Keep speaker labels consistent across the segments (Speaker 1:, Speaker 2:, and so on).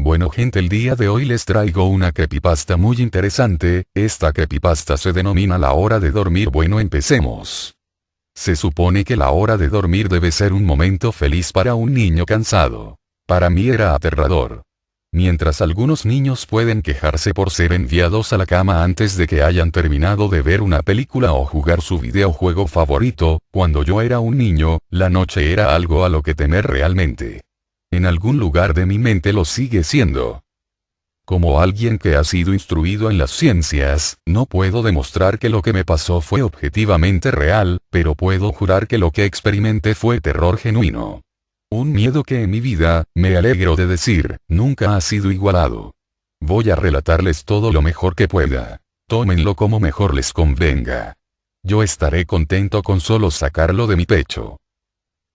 Speaker 1: Bueno gente, el día de hoy les traigo una creepypasta muy interesante. Esta creepypasta se denomina La Hora de Dormir. Bueno, empecemos. Se supone que la hora de dormir debe ser un momento feliz para un niño cansado. Para mí era aterrador. Mientras algunos niños pueden quejarse por ser enviados a la cama antes de que hayan terminado de ver una película o jugar su videojuego favorito, cuando yo era un niño, la noche era algo a lo que temer realmente. En algún lugar de mi mente lo sigue siendo. Como alguien que ha sido instruido en las ciencias, no puedo demostrar que lo que me pasó fue objetivamente real, pero puedo jurar que lo que experimenté fue terror genuino. Un miedo que en mi vida, me alegro de decir, nunca ha sido igualado. Voy a relatarles todo lo mejor que pueda. Tómenlo como mejor les convenga. Yo estaré contento con solo sacarlo de mi pecho.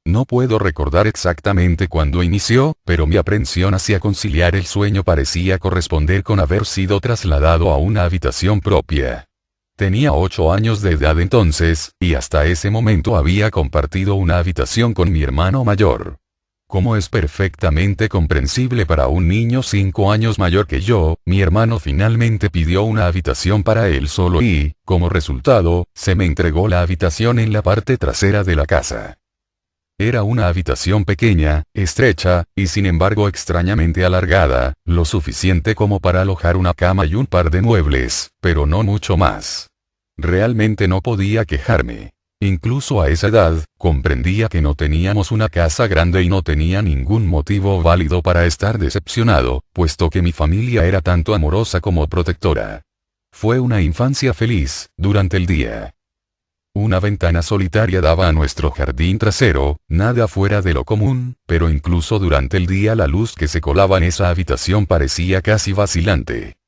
Speaker 1: No puedo recordar exactamente cuándo inició, pero mi aprensión hacia conciliar el sueño parecía corresponder con haber sido trasladado a una habitación propia. Tenía 8 años de edad entonces, y hasta ese momento había compartido una habitación con mi hermano mayor. Como es perfectamente comprensible para un niño 5 años mayor que yo, mi hermano finalmente pidió una habitación para él solo y, como resultado, se me entregó la habitación en la parte trasera de la casa. Era una habitación pequeña, estrecha, y sin embargo extrañamente alargada, lo suficiente como para alojar una cama y un par de muebles, pero no mucho más. Realmente no podía quejarme. Incluso a esa edad, comprendía que no teníamos una casa grande y no tenía ningún motivo válido para estar decepcionado, puesto que mi familia era tanto amorosa como protectora. Fue una infancia feliz, durante el día. Una ventana solitaria daba a nuestro jardín trasero, nada fuera de lo común, pero incluso durante el día la luz que se colaba en esa habitación parecía casi vacilante.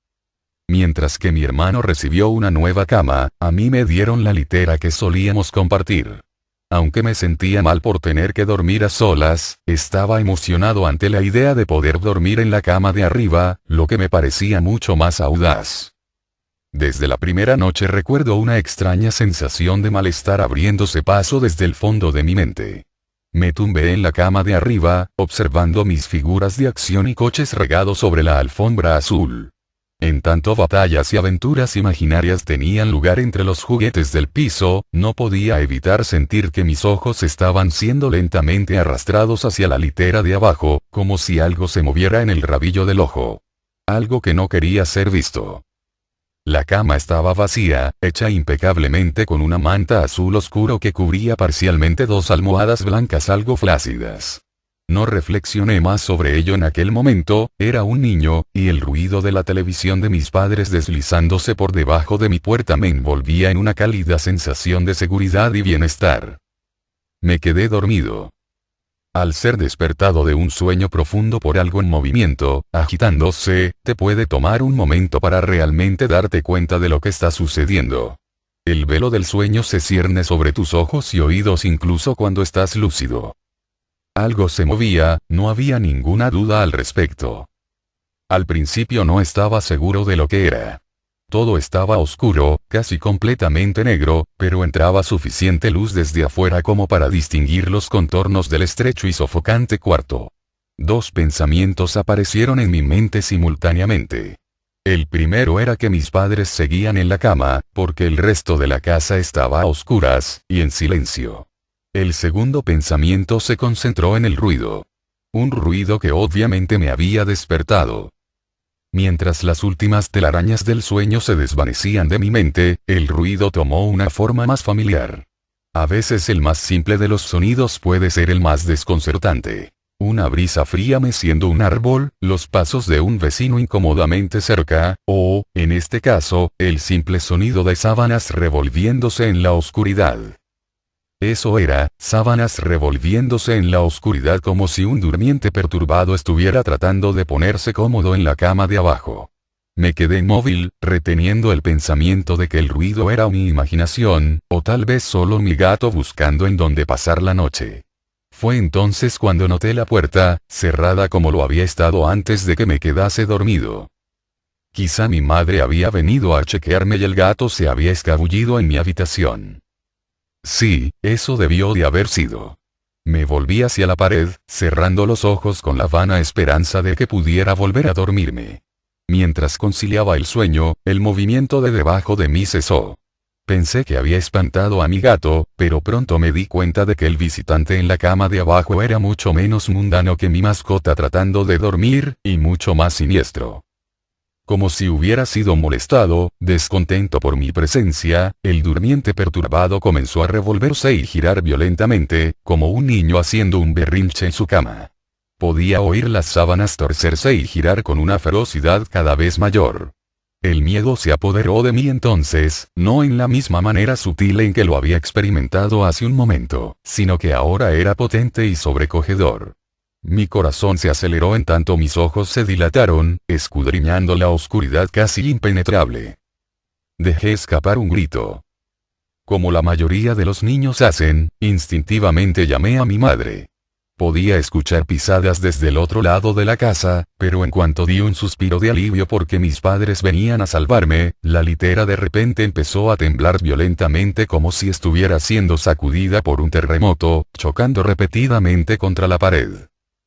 Speaker 1: Mientras que mi hermano recibió una nueva cama, a mí me dieron la litera que solíamos compartir. Aunque me sentía mal por tener que dormir a solas, estaba emocionado ante la idea de poder dormir en la cama de arriba, lo que me parecía mucho más audaz. Desde la primera noche recuerdo una extraña sensación de malestar abriéndose paso desde el fondo de mi mente. Me tumbé en la cama de arriba, observando mis figuras de acción y coches regados sobre la alfombra azul. En tanto batallas y aventuras imaginarias tenían lugar entre los juguetes del piso, no podía evitar sentir que mis ojos estaban siendo lentamente arrastrados hacia la litera de abajo, como si algo se moviera en el rabillo del ojo. Algo que no quería ser visto. La cama estaba vacía, hecha impecablemente con una manta azul oscuro que cubría parcialmente 2 almohadas blancas algo flácidas. No reflexioné más sobre ello en aquel momento, era un niño, y el ruido de la televisión de mis padres deslizándose por debajo de mi puerta me envolvía en una cálida sensación de seguridad y bienestar. Me quedé dormido. Al ser despertado de un sueño profundo por algo en movimiento, agitándose, te puede tomar un momento para realmente darte cuenta de lo que está sucediendo. El velo del sueño se cierne sobre tus ojos y oídos incluso cuando estás lúcido. Algo se movía, no había ninguna duda al respecto. Al principio no estaba seguro de lo que era. Todo estaba oscuro, casi completamente negro, pero entraba suficiente luz desde afuera como para distinguir los contornos del estrecho y sofocante cuarto. 2 pensamientos aparecieron en mi mente simultáneamente. El primero era que mis padres seguían en la cama, porque el resto de la casa estaba a oscuras, y en silencio. El segundo pensamiento se concentró en el ruido. Un ruido que obviamente me había despertado. Mientras las últimas telarañas del sueño se desvanecían de mi mente, el ruido tomó una forma más familiar. A veces el más simple de los sonidos puede ser el más desconcertante. Una brisa fría meciendo un árbol, los pasos de un vecino incómodamente cerca, o, en este caso, el simple sonido de sábanas revolviéndose en la oscuridad. Eso era, sábanas revolviéndose en la oscuridad como si un durmiente perturbado estuviera tratando de ponerse cómodo en la cama de abajo. Me quedé inmóvil, reteniendo el pensamiento de que el ruido era mi imaginación, o tal vez solo mi gato buscando en dónde pasar la noche. Fue entonces cuando noté la puerta, cerrada como lo había estado antes de que me quedase dormido. Quizá mi madre había venido a chequearme y el gato se había escabullido en mi habitación. Sí, eso debió de haber sido. Me volví hacia la pared, cerrando los ojos con la vana esperanza de que pudiera volver a dormirme. Mientras conciliaba el sueño, el movimiento de debajo de mí cesó. Pensé que había espantado a mi gato, pero pronto me di cuenta de que el visitante en la cama de abajo era mucho menos mundano que mi mascota tratando de dormir, y mucho más siniestro. Como si hubiera sido molestado, descontento por mi presencia, el durmiente perturbado comenzó a revolverse y girar violentamente, como un niño haciendo un berrinche en su cama. Podía oír las sábanas torcerse y girar con una ferocidad cada vez mayor. El miedo se apoderó de mí entonces, no en la misma manera sutil en que lo había experimentado hace un momento, sino que ahora era potente y sobrecogedor. Mi corazón se aceleró en tanto mis ojos se dilataron, escudriñando la oscuridad casi impenetrable. Dejé escapar un grito. Como la mayoría de los niños hacen, instintivamente llamé a mi madre. Podía escuchar pisadas desde el otro lado de la casa, pero en cuanto di un suspiro de alivio porque mis padres venían a salvarme, la litera de repente empezó a temblar violentamente como si estuviera siendo sacudida por un terremoto, chocando repetidamente contra la pared.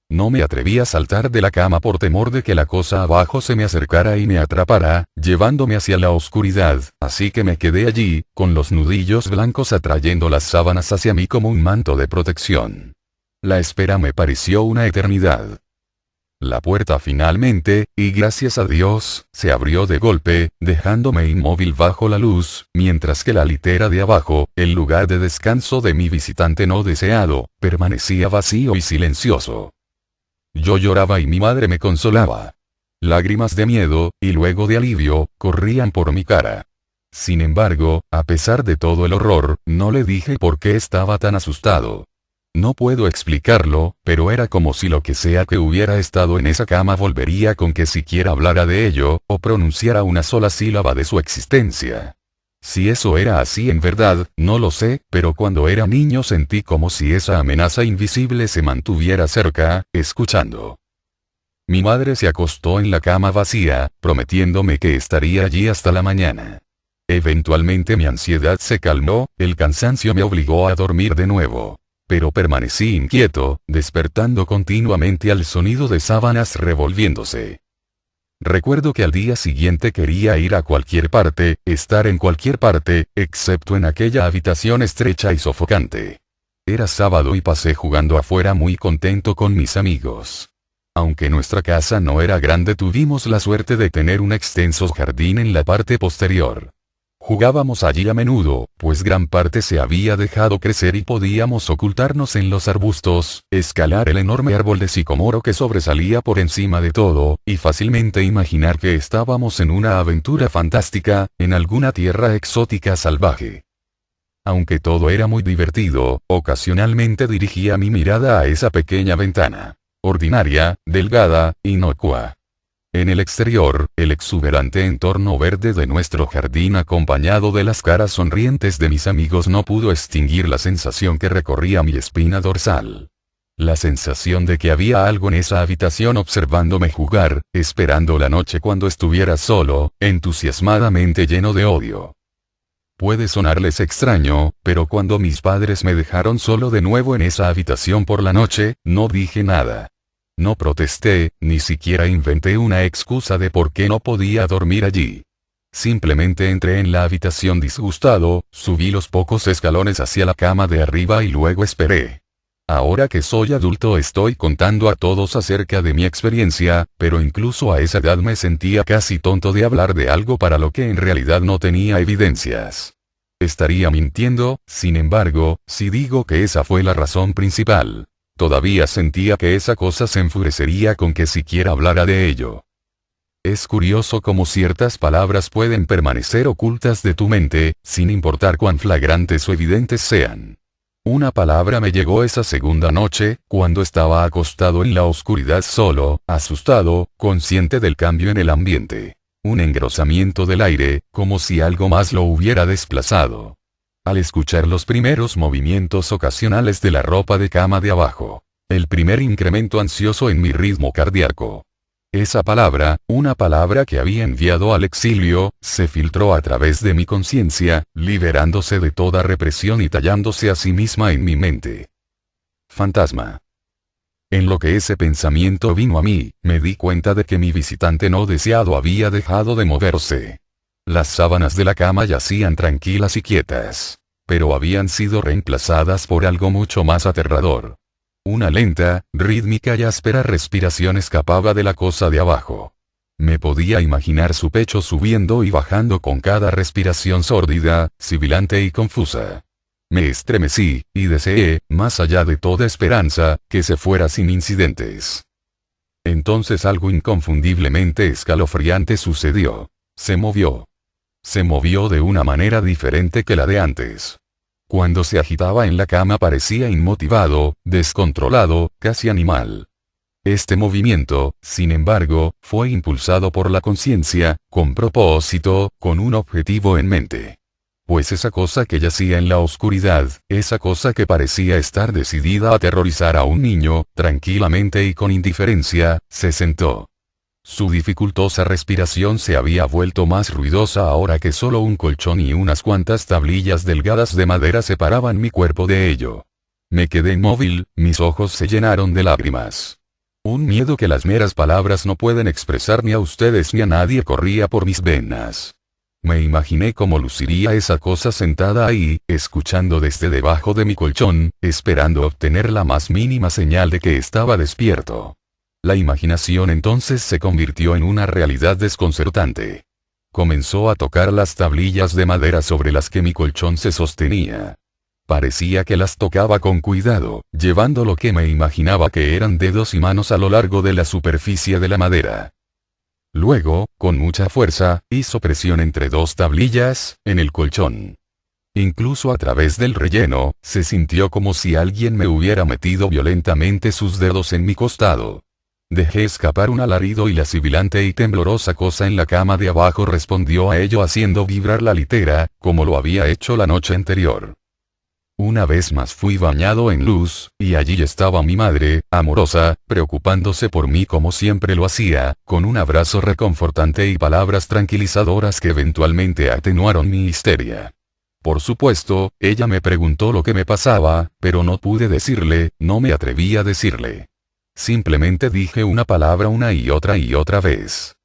Speaker 1: No me atreví a saltar de la cama por temor de que la cosa abajo se me acercara y me atrapara, llevándome hacia la oscuridad, así que me quedé allí, con los nudillos blancos atrayendo las sábanas hacia mí como un manto de protección. La espera me pareció una eternidad. La puerta finalmente, y gracias a Dios, se abrió de golpe, dejándome inmóvil bajo la luz, mientras que la litera de abajo, el lugar de descanso de mi visitante no deseado, permanecía vacío y silencioso. Yo lloraba y mi madre me consolaba. Lágrimas de miedo, y luego de alivio, corrían por mi cara. Sin embargo, a pesar de todo el horror, no le dije por qué estaba tan asustado. No puedo explicarlo, pero era como si lo que sea que hubiera estado en esa cama volvería con que siquiera hablara de ello, o pronunciara una sola sílaba de su existencia. Si eso era así en verdad, no lo sé, pero cuando era niño sentí como si esa amenaza invisible se mantuviera cerca, escuchando. Mi madre se acostó en la cama vacía, prometiéndome que estaría allí hasta la mañana. Eventualmente mi ansiedad se calmó, el cansancio me obligó a dormir de nuevo. Pero permanecí inquieto, despertando continuamente al sonido de sábanas revolviéndose. Recuerdo que al día siguiente quería ir a cualquier parte, estar en cualquier parte, excepto en aquella habitación estrecha y sofocante. Era sábado y pasé jugando afuera muy contento con mis amigos. Aunque nuestra casa no era grande, tuvimos la suerte de tener un extenso jardín en la parte posterior. Jugábamos allí a menudo, pues gran parte se había dejado crecer y podíamos ocultarnos en los arbustos, escalar el enorme árbol de sicomoro que sobresalía por encima de todo, y fácilmente imaginar que estábamos en una aventura fantástica, en alguna tierra exótica salvaje. Aunque todo era muy divertido, ocasionalmente dirigía mi mirada a esa pequeña ventana. Ordinaria, delgada, inocua. En el exterior, el exuberante entorno verde de nuestro jardín acompañado de las caras sonrientes de mis amigos no pudo extinguir la sensación que recorría mi espina dorsal. La sensación de que había algo en esa habitación observándome jugar, esperando la noche cuando estuviera solo, entusiasmadamente lleno de odio. Puede sonarles extraño, pero cuando mis padres me dejaron solo de nuevo en esa habitación por la noche, no dije nada. No protesté, ni siquiera inventé una excusa de por qué no podía dormir allí. Simplemente entré en la habitación disgustado, subí los pocos escalones hacia la cama de arriba y luego esperé. Ahora que soy adulto estoy contando a todos acerca de mi experiencia, pero incluso a esa edad me sentía casi tonto de hablar de algo para lo que en realidad no tenía evidencias. Estaría mintiendo, sin embargo, si digo que esa fue la razón principal. Todavía sentía que esa cosa se enfurecería con que siquiera hablara de ello. Es curioso cómo ciertas palabras pueden permanecer ocultas de tu mente, sin importar cuán flagrantes o evidentes sean. Una palabra me llegó esa segunda noche, cuando estaba acostado en la oscuridad solo, asustado, consciente del cambio en el ambiente. Un engrosamiento del aire, como si algo más lo hubiera desplazado. Al escuchar los primeros movimientos ocasionales de la ropa de cama de abajo. El primer incremento ansioso en mi ritmo cardíaco. Esa palabra, una palabra que había enviado al exilio, se filtró a través de mi conciencia, liberándose de toda represión y tallándose a sí misma en mi mente. fantasma. En lo que ese pensamiento vino a mí, me di cuenta de que mi visitante no deseado había dejado de moverse. Las sábanas de la cama yacían tranquilas y quietas, pero habían sido reemplazadas por algo mucho más aterrador. Una lenta, rítmica y áspera respiración escapaba de la cosa de abajo. Me podía imaginar su pecho subiendo y bajando con cada respiración sórdida, sibilante y confusa. Me estremecí, y deseé, más allá de toda esperanza, que se fuera sin incidentes. Entonces algo inconfundiblemente escalofriante sucedió. Se movió. Se movió de una manera diferente que la de antes. Cuando se agitaba en la cama parecía inmotivado, descontrolado, casi animal. Este movimiento, sin embargo, fue impulsado por la conciencia, con propósito, con un objetivo en mente. Pues esa cosa que yacía en la oscuridad, esa cosa que parecía estar decidida a aterrorizar a un niño, tranquilamente y con indiferencia, se sentó. Su dificultosa respiración se había vuelto más ruidosa ahora que solo un colchón y unas cuantas tablillas delgadas de madera separaban mi cuerpo de ello. Me quedé inmóvil, mis ojos se llenaron de lágrimas. Un miedo que las meras palabras no pueden expresar ni a ustedes ni a nadie corría por mis venas. Me imaginé cómo luciría esa cosa sentada ahí, escuchando desde debajo de mi colchón, esperando obtener la más mínima señal de que estaba despierto. La imaginación entonces se convirtió en una realidad desconcertante. Comenzó a tocar las tablillas de madera sobre las que mi colchón se sostenía. Parecía que las tocaba con cuidado, llevando lo que me imaginaba que eran dedos y manos a lo largo de la superficie de la madera. Luego, con mucha fuerza, hizo presión entre dos tablillas, en el colchón. Incluso a través del relleno, se sintió como si alguien me hubiera metido violentamente sus dedos en mi costado. Dejé escapar un alarido y la sibilante y temblorosa cosa en la cama de abajo respondió a ello haciendo vibrar la litera, como lo había hecho la noche anterior. Una vez más fui bañado en luz, y allí estaba mi madre, amorosa, preocupándose por mí como siempre lo hacía, con un abrazo reconfortante y palabras tranquilizadoras que eventualmente atenuaron mi histeria. Por supuesto, ella me preguntó lo que me pasaba, pero no pude decirle, no me atreví a decirle. Simplemente dije una palabra una y otra vez.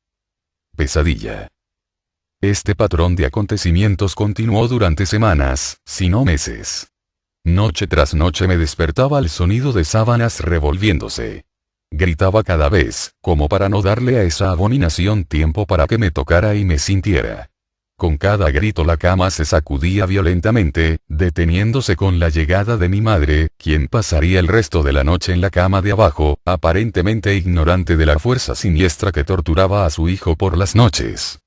Speaker 1: Pesadilla. Este patrón de acontecimientos continuó durante semanas, si no meses. Noche tras noche me despertaba el sonido de sábanas revolviéndose. Gritaba cada vez, como para no darle a esa abominación tiempo para que me tocara y me sintiera. Con cada grito la cama se sacudía violentamente, deteniéndose con la llegada de mi madre, quien pasaría el resto de la noche en la cama de abajo, aparentemente ignorante de la fuerza siniestra que torturaba a su hijo por las noches.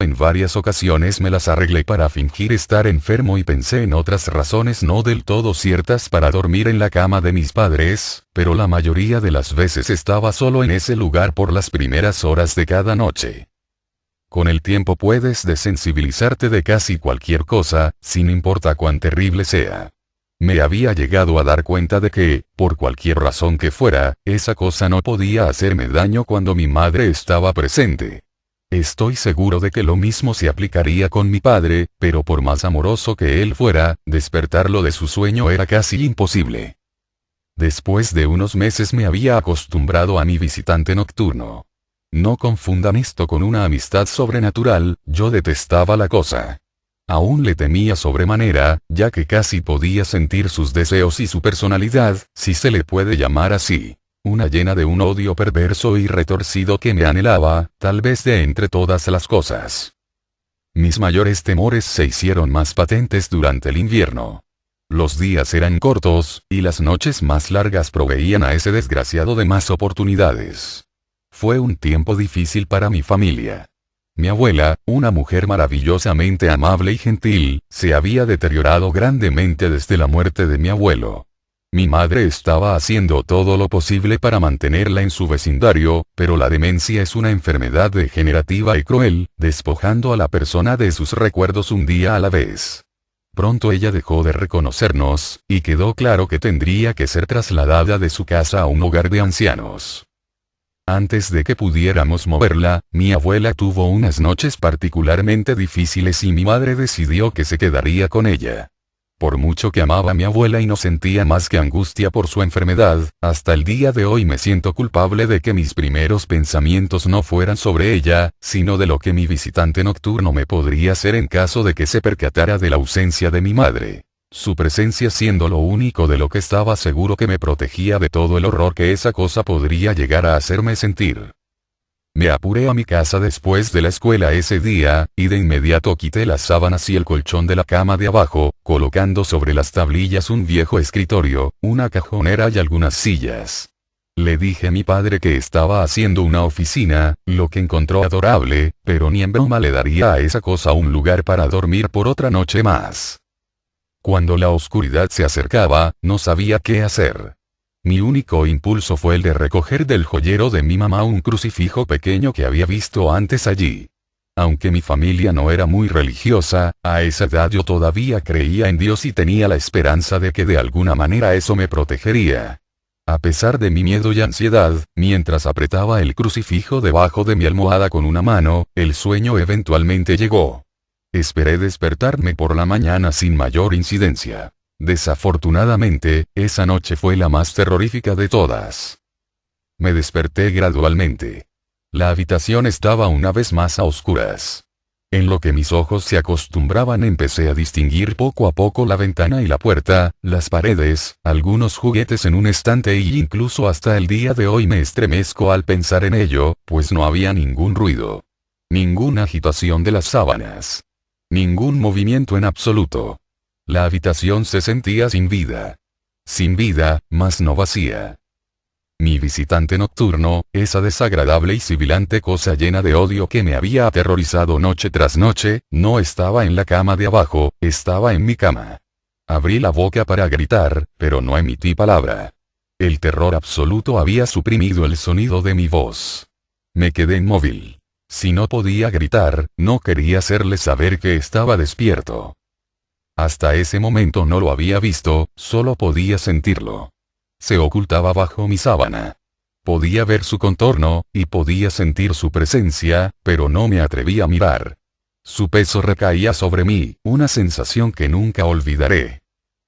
Speaker 1: En varias ocasiones me las arreglé para fingir estar enfermo y pensé en otras razones no del todo ciertas para dormir en la cama de mis padres, pero la mayoría de las veces estaba solo en ese lugar por las primeras horas de cada noche. Con el tiempo puedes desensibilizarte de casi cualquier cosa, sin importar cuán terrible sea. Me había llegado a dar cuenta de que, por cualquier razón que fuera, esa cosa no podía hacerme daño cuando mi madre estaba presente. Estoy seguro de que lo mismo se aplicaría con mi padre, pero por más amoroso que él fuera, despertarlo de su sueño era casi imposible. Después de unos meses me había acostumbrado a mi visitante nocturno. No confundan esto con una amistad sobrenatural, yo detestaba la cosa. Aún le temía sobremanera, ya que casi podía sentir sus deseos y su personalidad, si se le puede llamar así. Una llena de un odio perverso y retorcido que me anhelaba, tal vez de entre todas las cosas. Mis mayores temores se hicieron más patentes durante el invierno. Los días eran cortos, y las noches más largas proveían a ese desgraciado de más oportunidades. Fue un tiempo difícil para mi familia. Mi abuela, una mujer maravillosamente amable y gentil, se había deteriorado grandemente desde la muerte de mi abuelo. Mi madre estaba haciendo todo lo posible para mantenerla en su vecindario, pero la demencia es una enfermedad degenerativa y cruel, despojando a la persona de sus recuerdos un día a la vez. Pronto ella dejó de reconocernos, y quedó claro que tendría que ser trasladada de su casa a un hogar de ancianos. Antes de que pudiéramos moverla, mi abuela tuvo unas noches particularmente difíciles y mi madre decidió que se quedaría con ella. Por mucho que amaba a mi abuela y no sentía más que angustia por su enfermedad, hasta el día de hoy me siento culpable de que mis primeros pensamientos no fueran sobre ella, sino de lo que mi visitante nocturno me podría hacer en caso de que se percatara de la ausencia de mi madre. Su presencia siendo lo único de lo que estaba seguro que me protegía de todo el horror que esa cosa podría llegar a hacerme sentir. Me apuré a mi casa después de la escuela ese día, y de inmediato quité las sábanas y el colchón de la cama de abajo, colocando sobre las tablillas un viejo escritorio, una cajonera y algunas sillas. Le dije a mi padre que estaba haciendo una oficina, lo que encontró adorable, pero ni en broma le daría a esa cosa un lugar para dormir por otra noche más. Cuando la oscuridad se acercaba, no sabía qué hacer. Mi único impulso fue el de recoger del joyero de mi mamá un crucifijo pequeño que había visto antes allí. Aunque mi familia no era muy religiosa, a esa edad yo todavía creía en Dios y tenía la esperanza de que de alguna manera eso me protegería. A pesar de mi miedo y ansiedad, mientras apretaba el crucifijo debajo de mi almohada con una mano, el sueño eventualmente llegó. Esperé despertarme por la mañana sin mayor incidencia. Desafortunadamente, esa noche fue la más terrorífica de todas. Me desperté gradualmente. La habitación estaba una vez más a oscuras. En lo que mis ojos se acostumbraban empecé a distinguir poco a poco la ventana y la puerta, las paredes, algunos juguetes en un estante y incluso hasta el día de hoy me estremezco al pensar en ello, pues no había ningún ruido. Ninguna agitación de las sábanas. Ningún movimiento en absoluto. La habitación se sentía sin vida. Sin vida, mas no vacía. Mi visitante nocturno, esa desagradable y sibilante cosa llena de odio que me había aterrorizado noche tras noche, no estaba en la cama de abajo, estaba en mi cama. Abrí la boca para gritar, pero no emití palabra. El terror absoluto había suprimido el sonido de mi voz. Me quedé inmóvil. Si no podía gritar, no quería hacerle saber que estaba despierto. Hasta ese momento no lo había visto, solo podía sentirlo. Se ocultaba bajo mi sábana. Podía ver su contorno, y podía sentir su presencia, pero no me atreví a mirar. Su peso recaía sobre mí, una sensación que nunca olvidaré.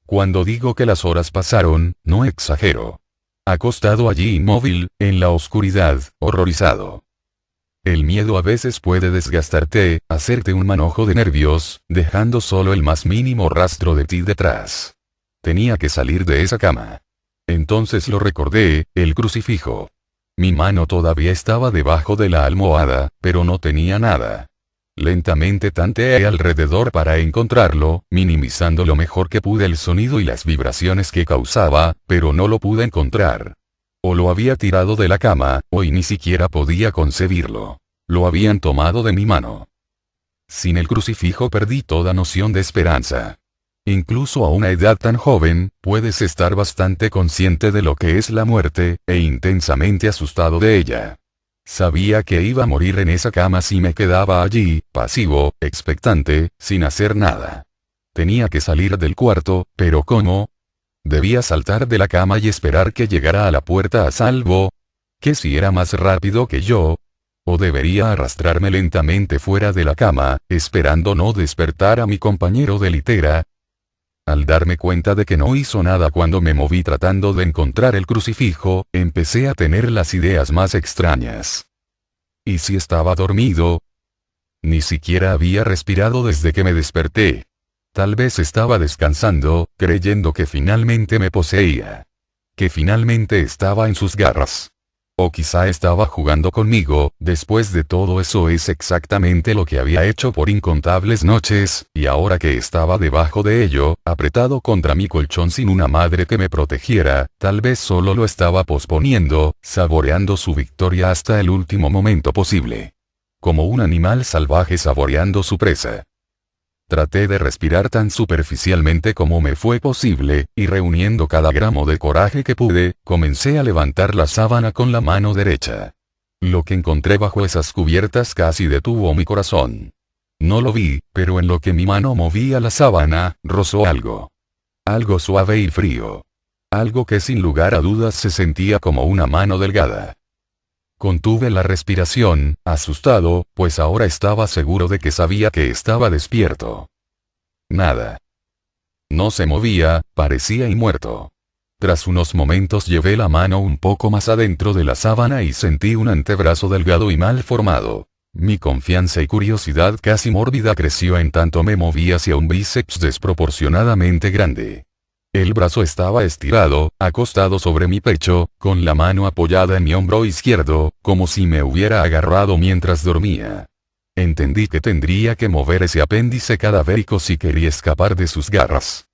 Speaker 1: Cuando digo que las horas pasaron, no exagero. Acostado allí inmóvil, en la oscuridad, horrorizado. El miedo a veces puede desgastarte, hacerte un manojo de nervios, dejando solo el más mínimo rastro de ti detrás. Tenía que salir de esa cama. Entonces lo recordé, el crucifijo. Mi mano todavía estaba debajo de la almohada, pero no tenía nada. Lentamente tanteé alrededor para encontrarlo, minimizando lo mejor que pude el sonido y las vibraciones que causaba, pero no lo pude encontrar. O lo había tirado de la cama, o y ni siquiera podía concebirlo. Lo habían tomado de mi mano. Sin el crucifijo perdí toda noción de esperanza. Incluso a una edad tan joven, puedes estar bastante consciente de lo que es la muerte, e intensamente asustado de ella. Sabía que iba a morir en esa cama si me quedaba allí, pasivo, expectante, sin hacer nada. Tenía que salir del cuarto, pero ¿cómo? Debía saltar de la cama y esperar que llegara a la puerta a salvo. ¿Qué si era más rápido que yo? ¿O debería arrastrarme lentamente fuera de la cama, esperando no despertar a mi compañero de litera? Al darme cuenta de que no hizo nada cuando me moví tratando de encontrar el crucifijo, empecé a tener las ideas más extrañas. ¿Y si estaba dormido? Ni siquiera había respirado desde que me desperté. Tal vez estaba descansando, creyendo que finalmente me poseía. Que finalmente estaba en sus garras. O quizá estaba jugando conmigo, después de todo eso es exactamente lo que había hecho por incontables noches, y ahora que estaba debajo de ello, apretado contra mi colchón sin una madre que me protegiera, tal vez solo lo estaba posponiendo, saboreando su victoria hasta el último momento posible. Como un animal salvaje saboreando su presa. Traté de respirar tan superficialmente como me fue posible, y reuniendo cada gramo de coraje que pude, comencé a levantar la sábana con la mano derecha. Lo que encontré bajo esas cubiertas casi detuvo mi corazón. No lo vi, pero en lo que mi mano movía la sábana, rozó algo. Algo suave y frío. Algo que sin lugar a dudas se sentía como una mano delgada. Contuve la respiración, asustado, pues ahora estaba seguro de que sabía que estaba despierto. Nada. No se movía, parecía inmuerto. Tras unos momentos llevé la mano un poco más adentro de la sábana y sentí un antebrazo delgado y mal formado. Mi confianza y curiosidad casi mórbida creció en tanto me moví hacia un bíceps desproporcionadamente grande. El brazo estaba estirado, acostado sobre mi pecho, con la mano apoyada en mi hombro izquierdo, como si me hubiera agarrado mientras dormía. Entendí que tendría que mover ese apéndice cadavérico si quería escapar de sus garras.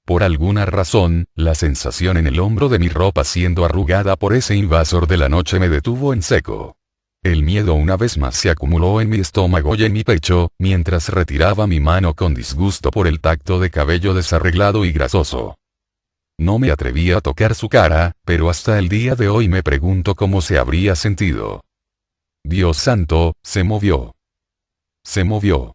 Speaker 1: Por alguna razón, la sensación en el hombro de mi ropa siendo arrugada por ese invasor de la noche me detuvo en seco. El miedo una vez más se acumuló en mi estómago y en mi pecho, mientras retiraba mi mano con disgusto por el tacto de cabello desarreglado y grasoso. No me atreví a tocar su cara, pero hasta el día de hoy me pregunto cómo se habría sentido. Dios santo, se movió. Se movió.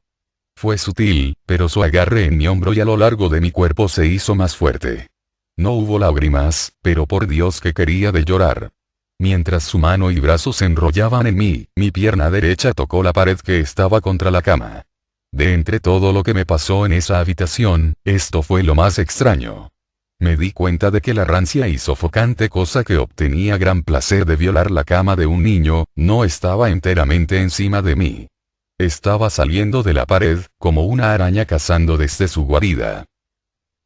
Speaker 1: Fue sutil, pero su agarre en mi hombro y a lo largo de mi cuerpo se hizo más fuerte. No hubo lágrimas, pero por Dios que quería de llorar. Mientras su mano y brazos se enrollaban en mí, mi pierna derecha tocó la pared que estaba contra la cama. De entre todo lo que me pasó en esa habitación, esto fue lo más extraño. Me di cuenta de que la rancia y sofocante cosa que obtenía gran placer de violar la cama de un niño, no estaba enteramente encima de mí. Estaba saliendo de la pared, como una araña cazando desde su guarida.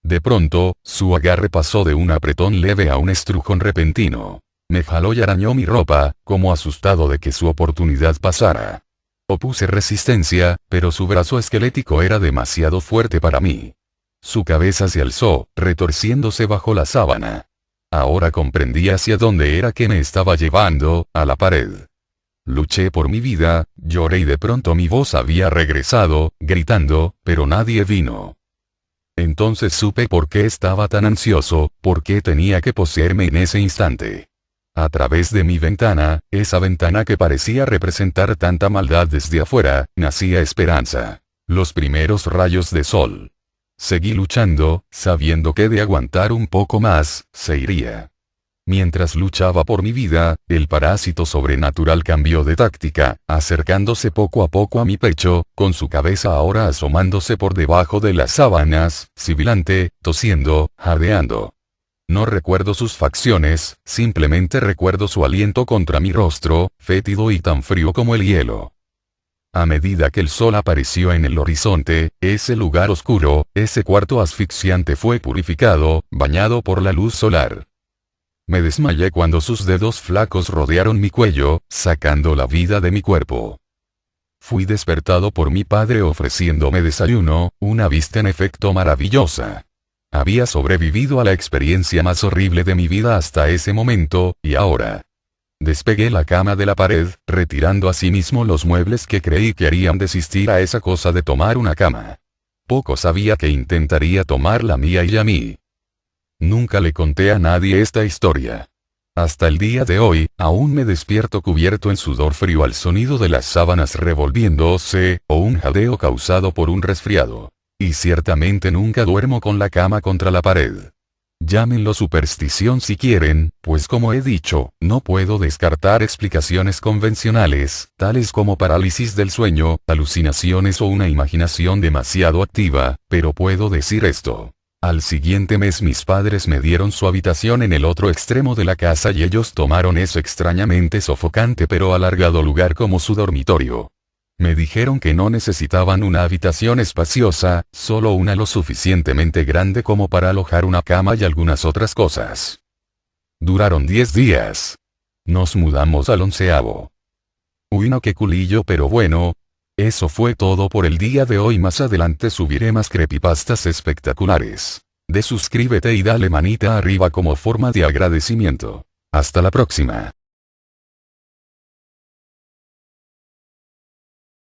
Speaker 1: De pronto, su agarre pasó de un apretón leve a un estrujón repentino. Me jaló y arañó mi ropa, como asustado de que su oportunidad pasara. Opuse resistencia, pero su brazo esquelético era demasiado fuerte para mí. Su cabeza se alzó, retorciéndose bajo la sábana. Ahora comprendí hacia dónde era que me estaba llevando, a la pared. Luché por mi vida, lloré y de pronto mi voz había regresado, gritando, pero nadie vino. Entonces supe por qué estaba tan ansioso, por qué tenía que poseerme en ese instante. A través de mi ventana, esa ventana que parecía representar tanta maldad desde afuera, nacía esperanza. Los primeros rayos de sol. Seguí luchando, sabiendo que de aguantar un poco más, se iría. Mientras luchaba por mi vida, el parásito sobrenatural cambió de táctica, acercándose poco a poco a mi pecho, con su cabeza ahora asomándose por debajo de las sábanas, sibilante, tosiendo, jadeando. No recuerdo sus facciones, simplemente recuerdo su aliento contra mi rostro, fétido y tan frío como el hielo. A medida que el sol apareció en el horizonte, ese lugar oscuro, ese cuarto asfixiante fue purificado, bañado por la luz solar. Me desmayé cuando sus dedos flacos rodearon mi cuello, sacando la vida de mi cuerpo. Fui despertado por mi padre ofreciéndome desayuno, una vista en efecto maravillosa. Había sobrevivido a la experiencia más horrible de mi vida hasta ese momento, y ahora. Despegué la cama de la pared, retirando asimismo los muebles que creí que harían desistir a esa cosa de tomar una cama. Poco sabía que intentaría tomar la mía y a mí. Nunca le conté a nadie esta historia. Hasta el día de hoy, aún me despierto cubierto en sudor frío al sonido de las sábanas revolviéndose, o un jadeo causado por un resfriado. Y ciertamente nunca duermo con la cama contra la pared. Llámenlo superstición si quieren, pues como he dicho, no puedo descartar explicaciones convencionales, tales como parálisis del sueño, alucinaciones o una imaginación demasiado activa, pero puedo decir esto. Al siguiente mes mis padres me dieron su habitación en el otro extremo de la casa y ellos tomaron ese extrañamente sofocante pero alargado lugar como su dormitorio. Me dijeron que no necesitaban una habitación espaciosa, solo una lo suficientemente grande como para alojar una cama y algunas otras cosas. Duraron 10 días. Nos mudamos al 11º. Uy no qué culillo pero bueno. Eso fue todo por el día de hoy. Más adelante subiré más creepypastas espectaculares. Suscríbete y dale manita arriba como forma de agradecimiento. Hasta la próxima.